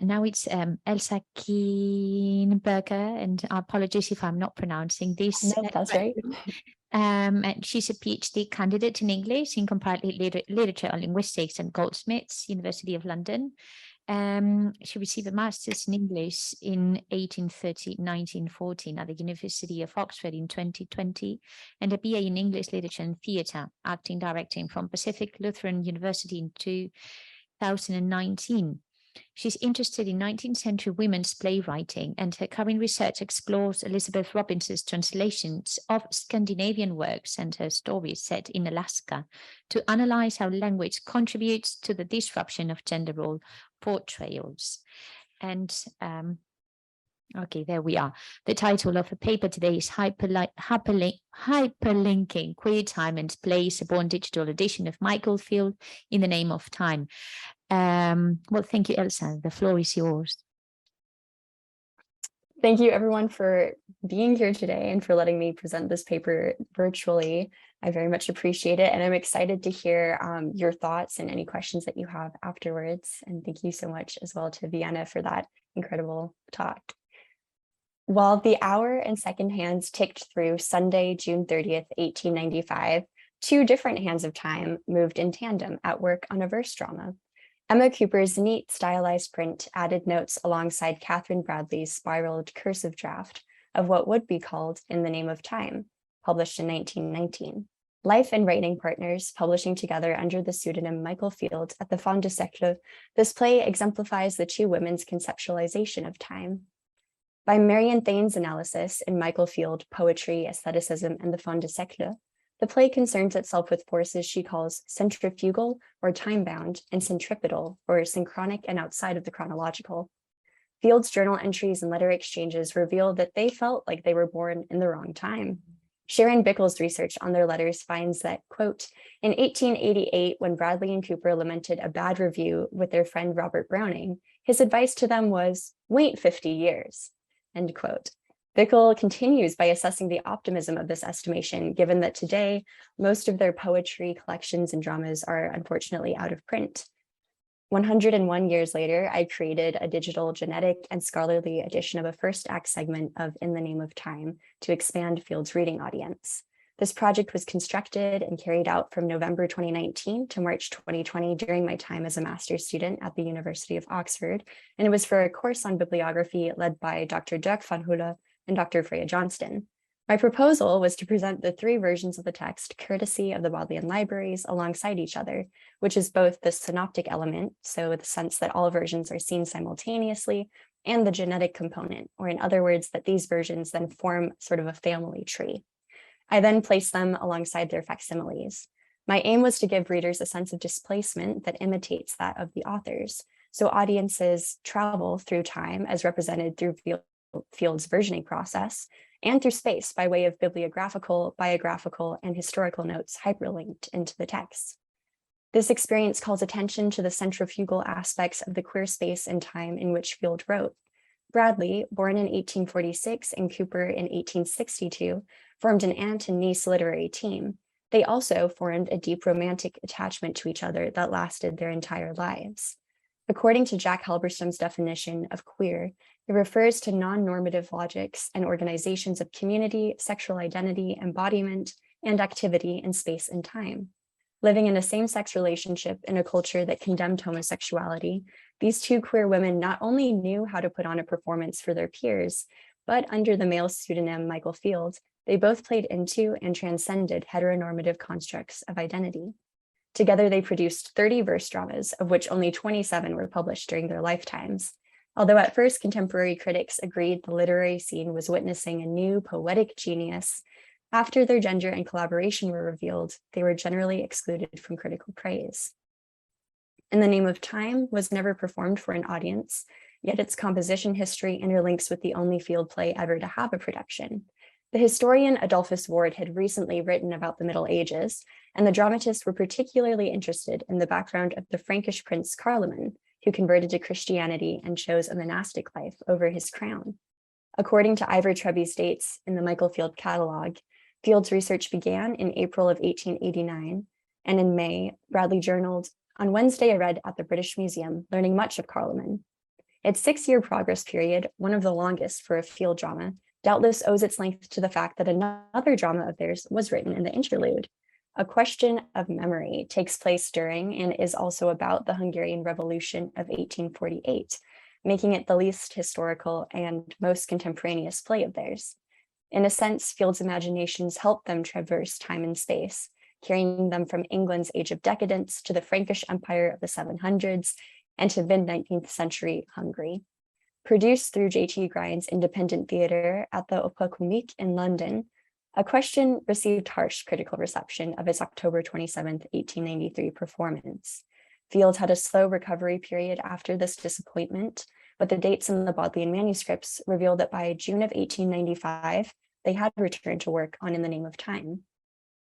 now it's Elsa Kienberger, and apologies if I'm not pronouncing this. No, that's right. And she's a PhD candidate in English in comparative literature and linguistics at Goldsmiths, University of London. She received a master's in English in 1914 at the University of Oxford in 2020, and a BA in English Literature and Theatre, acting director from Pacific Lutheran University in 2019. She's interested in 19th century women's playwriting, and her current research explores Elizabeth Robinson's translations of Scandinavian works and her stories set in Alaska to analyze how language contributes to the disruption of gender role portrayals. And okay, there we are. The title of the paper today is Hyperlinking, Queer Time and Place, a born digital edition of Michael Field, In the Name of Time. Well, thank you, Elsa. The floor is yours. Thank you, everyone, for being here today and for letting me present this paper virtually. I very much appreciate it, and I'm excited to hear your thoughts and any questions that you have afterwards. And thank you so much as well to Vienna for that incredible talk. While the hour and second hands ticked through Sunday, June 30th, 1895, two different hands of time moved in tandem at work on a verse drama. Emma Cooper's neat, stylized print added notes alongside Catherine Bradley's spiraled cursive draft of what would be called In the Name of Time, published in 1919. Life and writing partners, publishing together under the pseudonym Michael Field at the Fin de Siècle, this play exemplifies the two women's conceptualization of time. By Marian Thane's analysis in Michael Field, Poetry, Aestheticism, and the Fin de Siècle, the play concerns itself with forces she calls centrifugal or time-bound and centripetal or synchronic and outside of the chronological. Field's journal entries and letter exchanges reveal that they felt like they were born in the wrong time. Sharon Bickel's research on their letters finds that, quote, in 1888, when Bradley and Cooper lamented a bad review with their friend Robert Browning, his advice to them was, wait 50 years, end quote. Bickel continues by assessing the optimism of this estimation, given that today, most of their poetry collections and dramas are unfortunately out of print. 101 years later, I created a digital genetic and scholarly edition of a first act segment of In the Name of Time to expand Field's reading audience. This project was constructed and carried out from November 2019 to March 2020 during my time as a master's student at the University of Oxford, and it was for a course on bibliography led by Dr. Dirk van Hule and Dr. Freya Johnston. My proposal was to present the three versions of the text courtesy of the Bodleian libraries alongside each other, which is both the synoptic element, so the sense that all versions are seen simultaneously, and the genetic component, or in other words, that these versions then form sort of a family tree. I then placed them alongside their facsimiles. My aim was to give readers a sense of displacement that imitates that of the authors, so audiences travel through time as represented through Field's versioning process, and through space by way of bibliographical, biographical, and historical notes hyperlinked into the text. This experience calls attention to the centrifugal aspects of the queer space and time in which Field wrote. Bradley, born in 1846 and Cooper in 1862, formed an aunt and niece literary team. They also formed a deep romantic attachment to each other that lasted their entire lives. According to Jack Halberstam's definition of queer, it refers to non-normative logics and organizations of community, sexual identity, embodiment, and activity in space and time. Living in a same-sex relationship in a culture that condemned homosexuality, these two queer women not only knew how to put on a performance for their peers, but under the male pseudonym Michael Field, they both played into and transcended heteronormative constructs of identity. Together, they produced 30 verse dramas, of which only 27 were published during their lifetimes. Although at first contemporary critics agreed the literary scene was witnessing a new poetic genius, after their gender and collaboration were revealed, they were generally excluded from critical praise. In the Name of Time was never performed for an audience, yet its composition history interlinks with the only Field play ever to have a production. The historian Adolphus Ward had recently written about the Middle Ages, and the dramatists were particularly interested in the background of the Frankish prince Carloman, who converted to Christianity and chose a monastic life over his crown. According to Ivor Treby's dates in the Michael Field catalog, Field's research began in April of 1889, and in May, Bradley journaled, "On Wednesday I read at the British Museum, learning much of Carloman. Its 6-year progress period, one of the longest for a field drama, doubtless owes its length to the fact that another drama of theirs was written in the interlude. A Question of Memory takes place during and is also about the Hungarian Revolution of 1848, making it the least historical and most contemporaneous play of theirs. In a sense, Field's imaginations help them traverse time and space, carrying them from England's age of decadence to the Frankish Empire of the 700s and to mid-19th century Hungary. Produced through J.T. Grind's independent theatre at the Opera Comique in London, A Question received harsh critical reception of its October 27, 1893 performance. Field had a slow recovery period after this disappointment, but the dates in the Bodleian manuscripts reveal that by June of 1895, they had returned to work on In the Name of Time.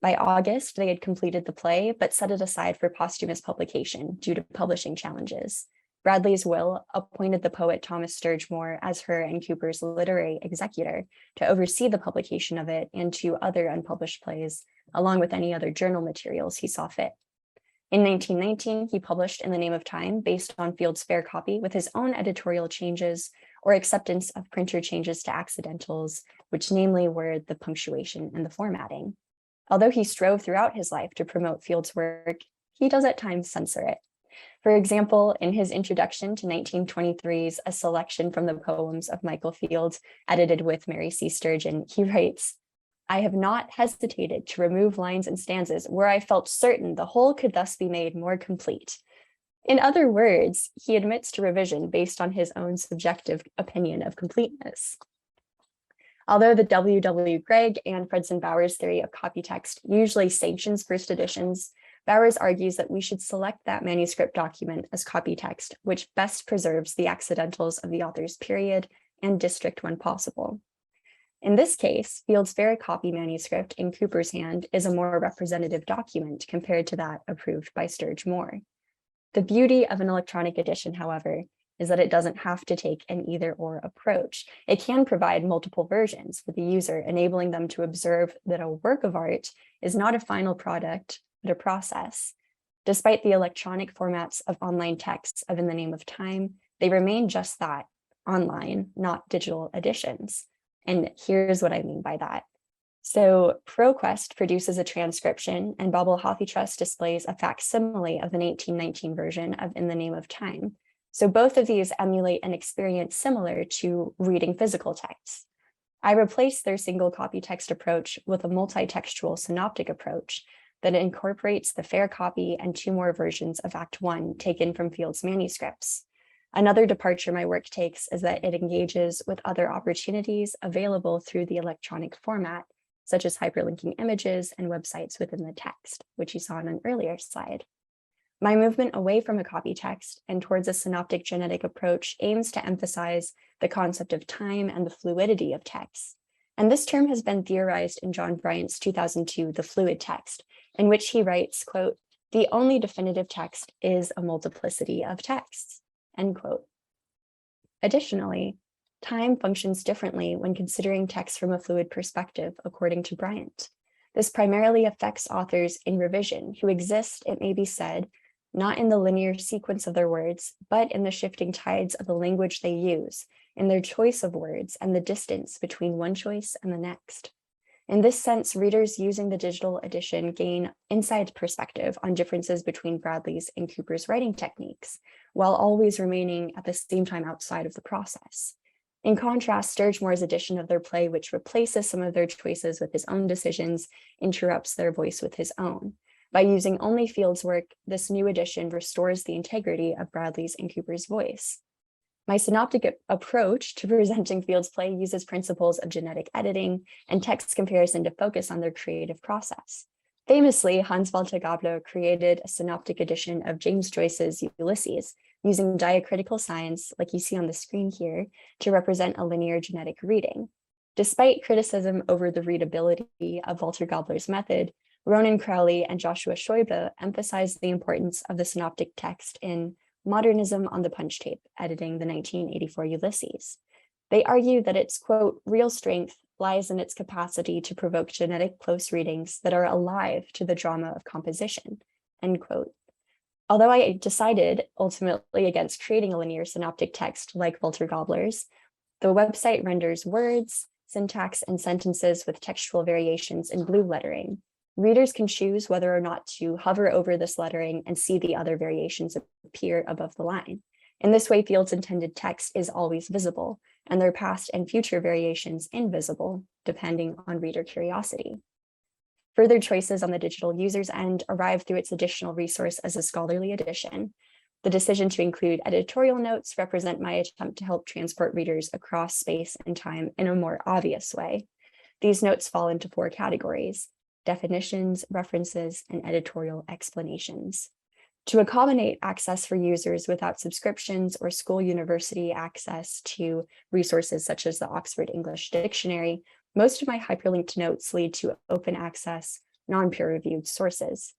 By August, they had completed the play, but set it aside for posthumous publication due to publishing challenges. Bradley's will appointed the poet Thomas Sturge-Moore as her and Cooper's literary executor to oversee the publication of it and 2 other unpublished plays, along with any other journal materials he saw fit. In 1919, he published In the Name of Time based on Field's fair copy with his own editorial changes or acceptance of printer changes to accidentals, which namely were the punctuation and the formatting. Although he strove throughout his life to promote Field's work, he does at times censor it. For example, in his introduction to 1923's A Selection from the Poems of Michael Field, edited with Mary C. Sturgeon, he writes, "I have not hesitated to remove lines and stanzas where I felt certain the whole could thus be made more complete." In other words, he admits to revision based on his own subjective opinion of completeness. Although the W.W. Gregg and Fredson Bowers theory of copy text usually sanctions first editions, Bowers argues that we should select that manuscript document as copy text, which best preserves the accidentals of the author's period and district when possible. In this case, Field's fair copy manuscript in Cooper's hand is a more representative document compared to that approved by Sturge-Moore. The beauty of an electronic edition, however, is that it doesn't have to take an either-or approach. It can provide multiple versions for the user, enabling them to observe that a work of art is not a final product, but a process. Despite the electronic formats of online texts of In the Name of Time, they remain just that, online, not digital editions. And here's what I mean by that. So ProQuest produces a transcription and Babel Hoffitrust displays a facsimile of the 1819 version of In the Name of Time. So both of these emulate an experience similar to reading physical texts. I replaced their single copy text approach with a multi-textual synoptic approach that incorporates the fair copy and 2 more versions of Act 1 taken from Field's manuscripts. Another departure my work takes is that it engages with other opportunities available through the electronic format, such as hyperlinking images and websites within the text, which you saw on an earlier slide. My movement away from a copy text and towards a synoptic genetic approach aims to emphasize the concept of time and the fluidity of text. And this term has been theorized in John Bryant's 2002 The Fluid Text, in which he writes, quote, "The only definitive text is a multiplicity of texts," end quote. Additionally, time functions differently when considering text from a fluid perspective, according to Bryant. This primarily affects authors in revision who exist, it may be said, not in the linear sequence of their words, but in the shifting tides of the language they use, in their choice of words and the distance between one choice and the next. In this sense, readers using the digital edition gain inside perspective on differences between Bradley's and Cooper's writing techniques, while always remaining at the same time outside of the process. In contrast, Sturge-Moore's edition of their play, which replaces some of their choices with his own decisions, interrupts their voice with his own. By using only Field's work, this new edition restores the integrity of Bradley's and Cooper's voice. My synoptic approach to presenting Field's play uses principles of genetic editing and text comparison to focus on their creative process. Famously, Hans Walter Gabler created a synoptic edition of James Joyce's Ulysses, using diacritical signs, like you see on the screen here, to represent a linear genetic reading. Despite criticism over the readability of Walter Gabler's method, Ronan Crowley and Joshua Schäuble emphasized the importance of the synoptic text in Modernism on the Punch Tape, editing the 1984 Ulysses. They argue that its, quote, real strength lies in its capacity to provoke genetic close readings that are alive to the drama of composition, end quote. Although I decided ultimately against creating a linear synoptic text like Walter Gobler's, the website renders words, syntax, and sentences with textual variations in blue lettering. Readers can choose whether or not to hover over this lettering and see the other variations appear above the line. In this way, Field's intended text is always visible, and their past and future variations invisible, depending on reader curiosity. Further choices on the digital user's end arrive through its additional resource as a scholarly edition. The decision to include editorial notes represent my attempt to help transport readers across space and time in a more obvious way. These notes fall into 4 categories: definitions, references, and editorial explanations. To accommodate access for users without subscriptions or school university access to resources such as the Oxford English Dictionary, most of my hyperlinked notes lead to open access, non-peer-reviewed sources.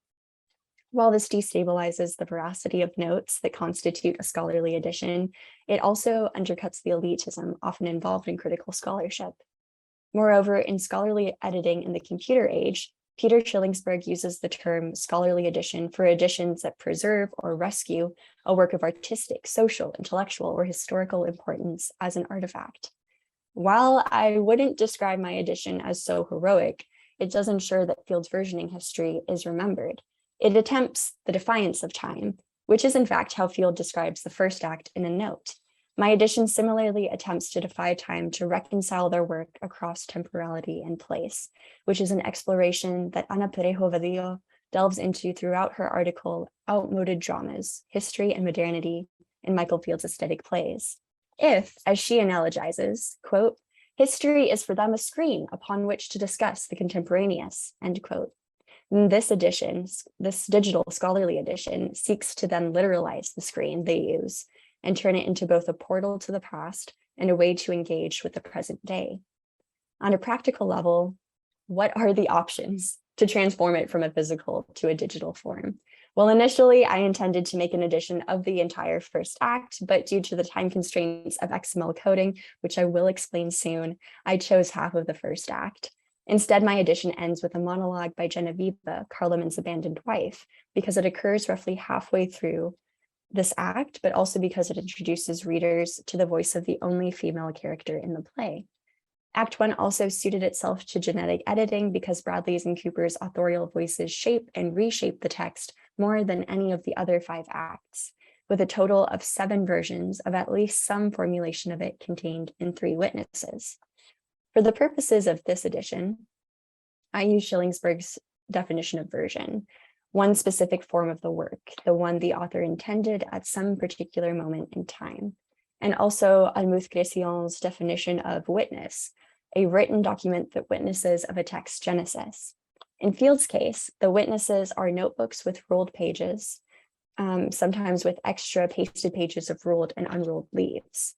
While this destabilizes the veracity of notes that constitute a scholarly edition, it also undercuts the elitism often involved in critical scholarship. Moreover, in scholarly editing in the computer age, Peter Schillingsberg uses the term scholarly edition for editions that preserve or rescue a work of artistic, social, intellectual, or historical importance as an artifact. While I wouldn't describe my edition as so heroic, it does ensure that Field's versioning history is remembered. It attempts the defiance of time, which is in fact how Field describes the first act in a note. My edition similarly attempts to defy time to reconcile their work across temporality and place, which is an exploration that Ana Parejo Vadillo delves into throughout her article, Outmoded Dramas, History and Modernity in Michael Field's Aesthetic Plays. If, as she analogizes, quote, history is for them a screen upon which to discuss the contemporaneous, end quote. This edition, this digital scholarly edition, seeks to then literalize the screen they use and turn it into both a portal to the past and a way to engage with the present day. On a practical level, what are the options to transform it from a physical to a digital form? Well, initially, I intended to make an edition of the entire first act, but due to the time constraints of XML coding, which I will explain soon, I chose half of the first act. Instead, my edition ends with a monologue by Genevieve, Carloman's abandoned wife, because it occurs roughly halfway through this act, but also because it introduces readers to the voice of the only female character in the play. Act 1 also suited itself to genetic editing because Bradley's and Cooper's authorial voices shape and reshape the text more than any of the other 5 acts, with a total of 7 versions of at least some formulation of it contained in 3 witnesses. For the purposes of this edition, I use Schillingsberg's definition of version, one specific form of the work, the one the author intended at some particular moment in time, and also Almuth Gression's definition of witness, a written document that witnesses of a text genesis. In Field's case, the witnesses are notebooks with ruled pages, sometimes with extra pasted pages of ruled and unruled leaves.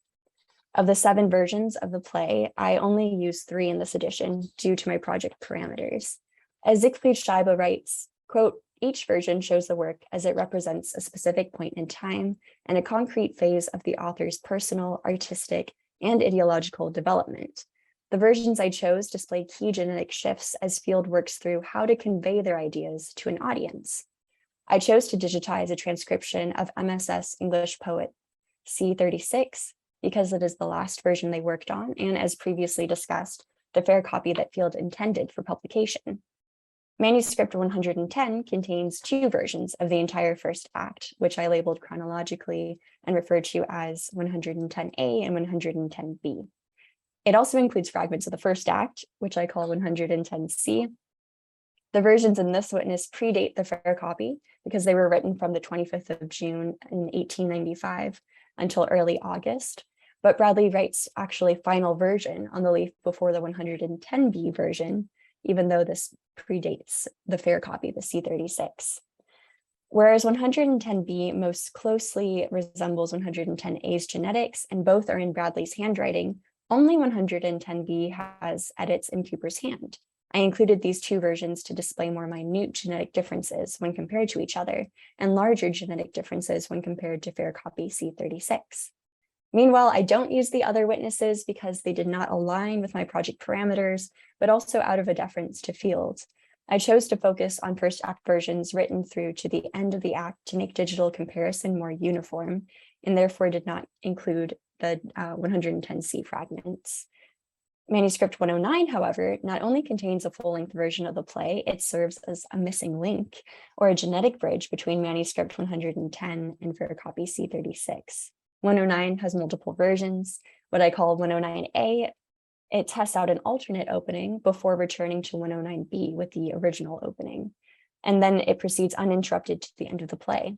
Of the 7 versions of the play, I only use 3 in this edition due to my project parameters. As Siegfried Scheibe writes, quote, each version shows the work as it represents a specific point in time and a concrete phase of the author's personal, artistic, and ideological development. The versions I chose display key genetic shifts as Field works through how to convey their ideas to an audience. I chose to digitize a transcription of MSS English poet C36 because it is the last version they worked on, and as previously discussed, the fair copy that Field intended for publication. Manuscript 110 contains 2 versions of the entire first act, which I labeled chronologically and referred to as 110A and 110B. It also includes fragments of the first act, which I call 110C. The versions in this witness predate the fair copy because they were written from the 25th of June in 1895 until early August. But Bradley writes actually final version on the leaf before the 110B version, even though this predates the fair copy, the C36. Whereas 110B most closely resembles 110A's genetics, and both are in Bradley's handwriting, only 110B has edits in Cooper's hand. I included these 2 versions to display more minute genetic differences when compared to each other, and larger genetic differences when compared to fair copy C36. Meanwhile, I don't use the other witnesses because they did not align with my project parameters, but also out of a deference to Field. I chose to focus on first act versions written through to the end of the act to make digital comparison more uniform, and therefore did not include the 110C fragments. Manuscript 109, however, not only contains a full-length version of the play, it serves as a missing link or a genetic bridge between manuscript 110 and photocopy C36. 109 has multiple versions. What I call 109A, it tests out an alternate opening before returning to 109B with the original opening, and then it proceeds uninterrupted to the end of the play.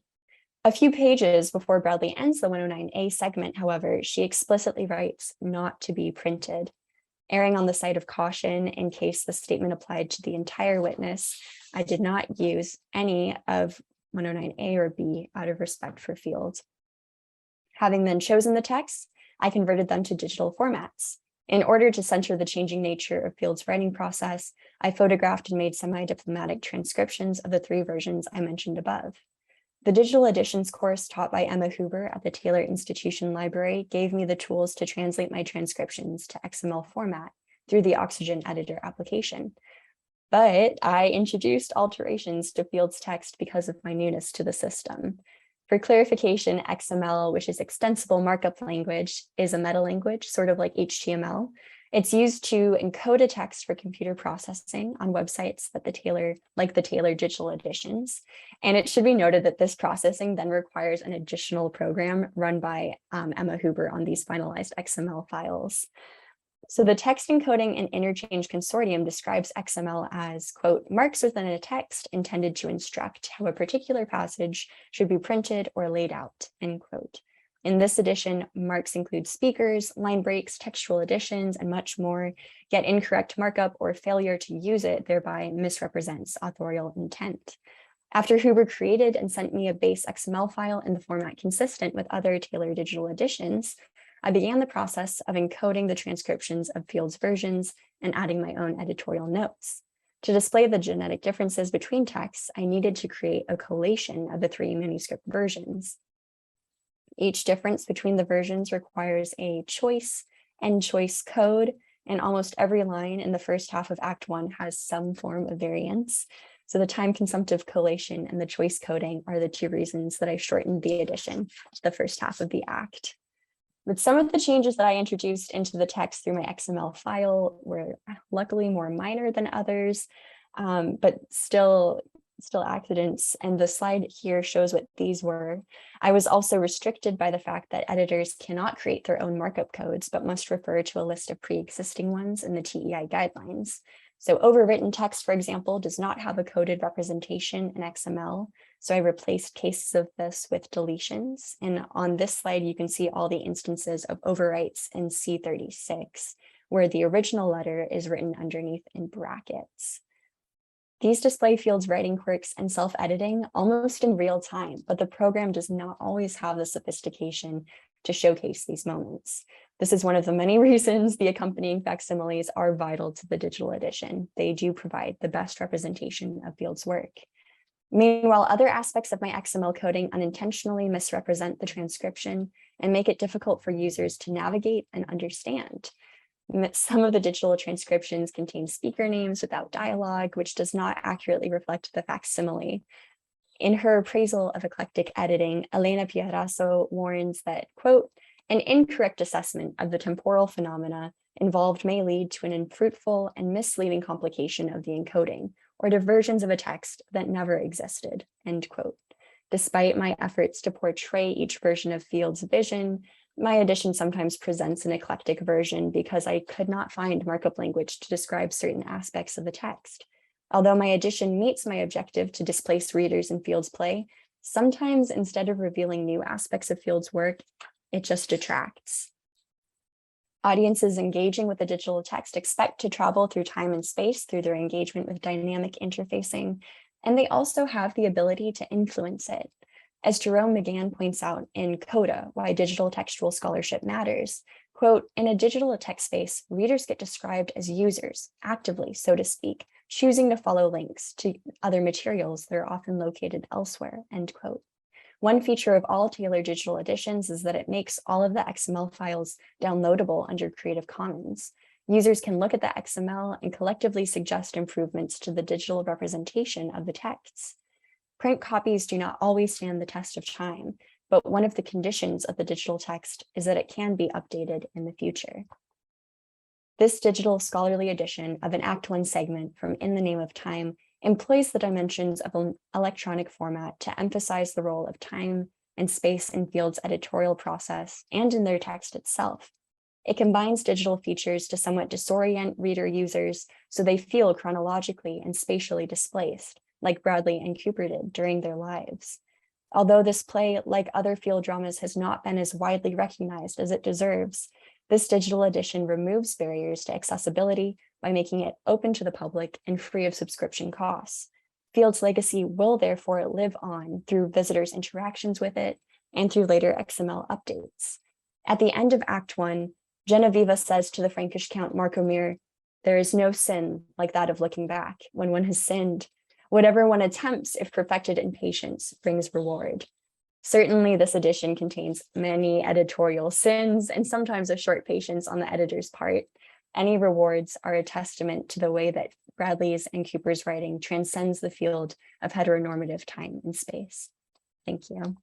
A few pages before Bradley ends the 109A segment, however, she explicitly writes not to be printed. Erring on the side of caution in case the statement applied to the entire witness, I did not use any of 109A or B out of respect for Field. Having then chosen the text, I converted them to digital formats. In order to center the changing nature of Field's writing process, I photographed and made semi-diplomatic transcriptions of the 3 versions I mentioned above. The digital editions course taught by Emma Huber at the Taylor Institution Library gave me the tools to translate my transcriptions to XML format through the Oxygen editor application. But I introduced alterations to Field's text because of my newness to the system. For clarification, XML, which is extensible markup language, is a meta language, sort of like HTML. It's used to encode a text for computer processing on websites that the Taylor digital editions. And it should be noted that this processing then requires an additional program run by Emma Huber on these finalized XML files. So the Text Encoding and Interchange Consortium describes XML as, quote, marks within a text intended to instruct how a particular passage should be printed or laid out, end quote. In this edition, marks include speakers, line breaks, textual additions, and much more, yet incorrect markup or failure to use it thereby misrepresents authorial intent. After Huber created and sent me a base XML file in the format consistent with other Taylor digital editions, I began the process of encoding the transcriptions of Field's versions and adding my own editorial notes. To display the genetic differences between texts, I needed to create a collation of the 3 manuscript versions. Each difference between the versions requires a choice and choice code, and almost every line in the first half of Act 1 has some form of variance. So the time-consumptive collation and the choice coding are the 2 reasons that I shortened the edition to the first half of the act. But some of the changes that I introduced into the text through my XML file were luckily more minor than others, but still accidents, and the slide here shows what these were. I was also restricted by the fact that editors cannot create their own markup codes, but must refer to a list of pre-existing ones in the TEI guidelines. So overwritten text, for example, does not have a coded representation in XML. So I replaced cases of this with deletions. And on this slide, you can see all the instances of overwrites in C36, where the original letter is written underneath in brackets. These display Field's writing quirks and self-editing almost in real time, but the program does not always have the sophistication to showcase these moments. This is one of the many reasons the accompanying facsimiles are vital to the digital edition. They do provide the best representation of Field's work. Meanwhile, other aspects of my XML coding unintentionally misrepresent the transcription and make it difficult for users to navigate and understand. Some of the digital transcriptions contain speaker names without dialogue, which does not accurately reflect the facsimile. In her appraisal of eclectic editing, Elena Pierasso warns that, quote, an incorrect assessment of the temporal phenomena involved may lead to an unfruitful and misleading complication of the encoding, or to versions of a text that never existed, end quote. Despite my efforts to portray each version of Field's vision, my edition sometimes presents an eclectic version because I could not find markup language to describe certain aspects of the text. Although my edition meets my objective to displace readers in Field's play, sometimes instead of revealing new aspects of Field's work, it just detracts. Audiences engaging with the digital text expect to travel through time and space through their engagement with dynamic interfacing, and they also have the ability to influence it. As Jerome McGann points out in Coda, Why Digital Textual Scholarship Matters, quote, in a digital text space, readers get described as users, actively, so to speak, choosing to follow links to other materials that are often located elsewhere, end quote. One feature of all Taylor digital editions is that it makes all of the XML files downloadable under Creative Commons. Users can look at the XML and collectively suggest improvements to the digital representation of the texts. Print copies do not always stand the test of time, but one of the conditions of the digital text is that it can be updated in the future. This digital scholarly edition of an Act 1 segment from In the Name of Time employs the dimensions of an electronic format to emphasize the role of time and space in Field's editorial process and in their text itself. It combines digital features to somewhat disorient reader users so they feel chronologically and spatially displaced, like Bradley and Cooper did during their lives. Although this play, like other Field dramas, has not been as widely recognized as it deserves, this digital edition removes barriers to accessibility by making it open to the public and free of subscription costs. Field's legacy will therefore live on through visitors' interactions with it and through later XML updates. At the end of Act 1, Genevieve says to the Frankish Count Markomir, "There is no sin like that of looking back. When one has sinned, whatever one attempts, if perfected in patience, brings reward." Certainly, this edition contains many editorial sins and sometimes a short patience on the editor's part. Any rewards are a testament to the way that Bradley's and Cooper's writing transcends the field of heteronormative time and space. Thank you.